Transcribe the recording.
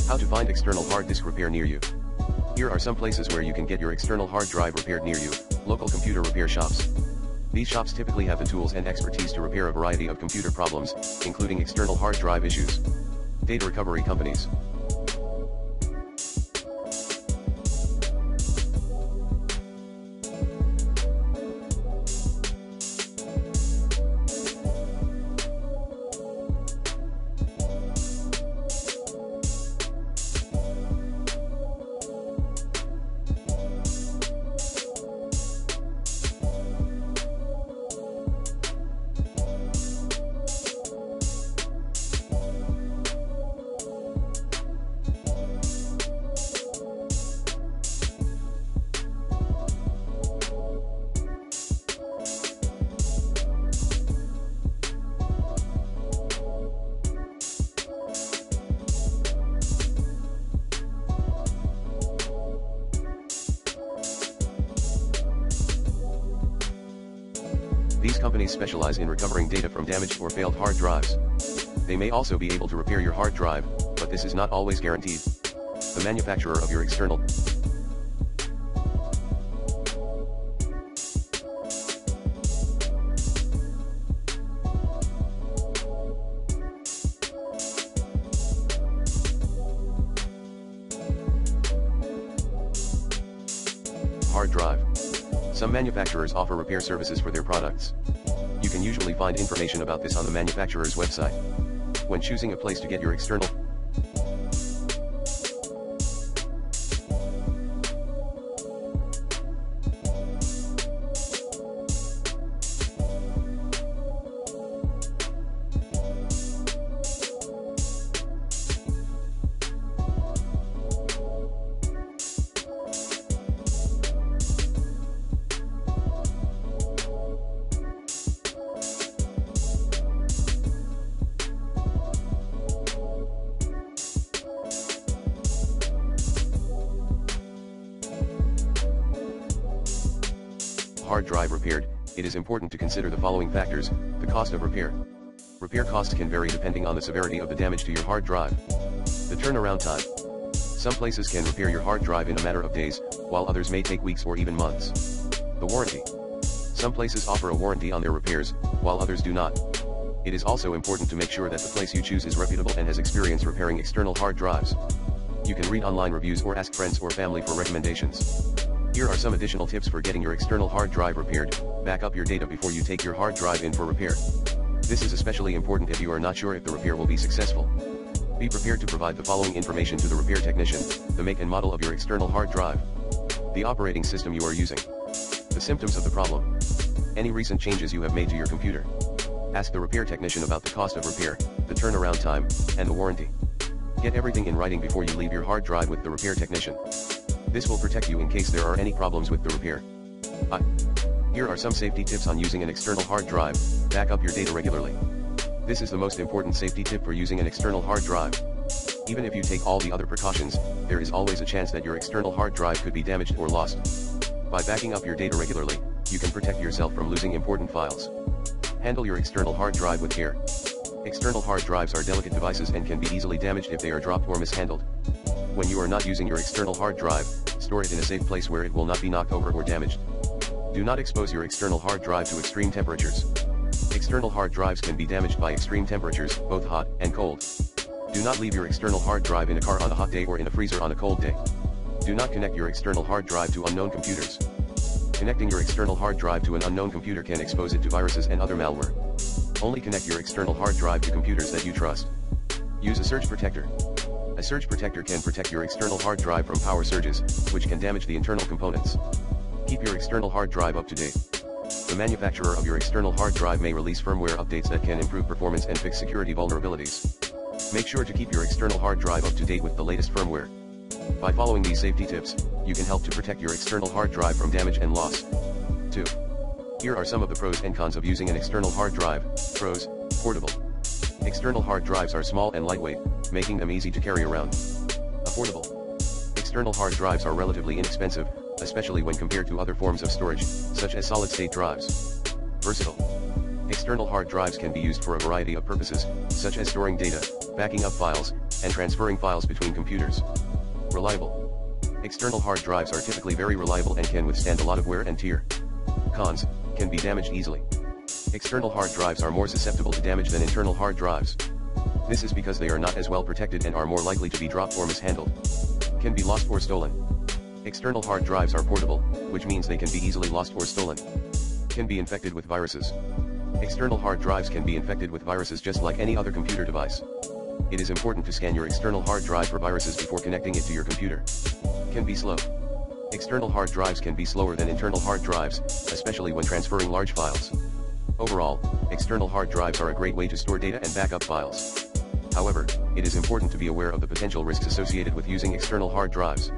How to find external hard disk repair near you. Here are some places where you can get your external hard drive repaired near you: local computer repair shops. These shops typically have the tools and expertise to repair a variety of computer problems, including external hard drive issues. Data recovery companies. These companies specialize in recovering data from damaged or failed hard drives. They may also be able to repair your hard drive, but this is not always guaranteed. The manufacturer of your external hard drive. Some manufacturers offer repair services for their products. You can usually find information about this on the manufacturer's website. When choosing a place to get your external hard drive repaired, it is important to consider the following factors: the cost of repair. Repair costs can vary depending on the severity of the damage to your hard drive. The turnaround time. Some places can repair your hard drive in a matter of days, while others may take weeks or even months. The warranty. Some places offer a warranty on their repairs, while others do not. It is also important to make sure that the place you choose is reputable and has experience repairing external hard drives. You can read online reviews or ask friends or family for recommendations. Here are some additional tips for getting your external hard drive repaired. Back up your data before you take your hard drive in for repair. This is especially important if you are not sure if the repair will be successful. Be prepared to provide the following information to the repair technician: the make and model of your external hard drive, the operating system you are using, the symptoms of the problem, any recent changes you have made to your computer. Ask the repair technician about the cost of repair, the turnaround time, and the warranty. Get everything in writing before you leave your hard drive with the repair technician. This will protect you in case there are any problems with the repair. Here are some safety tips on using an external hard drive. Back up your data regularly. This is the most important safety tip for using an external hard drive. Even if you take all the other precautions, there is always a chance that your external hard drive could be damaged or lost. By backing up your data regularly, you can protect yourself from losing important files. Handle your external hard drive with care. External hard drives are delicate devices and can be easily damaged if they are dropped or mishandled. When you are not using your external hard drive, store it in a safe place where it will not be knocked over or damaged. Do not expose your external hard drive to extreme temperatures. External hard drives can be damaged by extreme temperatures, both hot and cold. Do not leave your external hard drive in a car on a hot day or in a freezer on a cold day. Do not connect your external hard drive to unknown computers. Connecting your external hard drive to an unknown computer can expose it to viruses and other malware. Only connect your external hard drive to computers that you trust. Use a surge protector. A surge protector can protect your external hard drive from power surges, which can damage the internal components. Keep your external hard drive up to date. The manufacturer of your external hard drive may release firmware updates that can improve performance and fix security vulnerabilities. Make sure to keep your external hard drive up to date with the latest firmware. By following these safety tips, you can help to protect your external hard drive from damage and loss. 2. Here are some of the pros and cons of using an external hard drive. Pros: portable. External hard drives are small and lightweight, making them easy to carry around. Affordable. External hard drives are relatively inexpensive, especially when compared to other forms of storage, such as solid-state drives. Versatile. External hard drives can be used for a variety of purposes, such as storing data, backing up files, and transferring files between computers. Reliable. External hard drives are typically very reliable and can withstand a lot of wear and tear. Cons, can be damaged easily. External hard drives are more susceptible to damage than internal hard drives. This is because they are not as well protected and are more likely to be dropped or mishandled. Can be lost or stolen. External hard drives are portable, which means they can be easily lost or stolen. Can be infected with viruses. External hard drives can be infected with viruses just like any other computer device. It is important to scan your external hard drive for viruses before connecting it to your computer. Can be slow. External hard drives can be slower than internal hard drives, especially when transferring large files. Overall, external hard drives are a great way to store data and backup files. However, it is important to be aware of the potential risks associated with using external hard drives.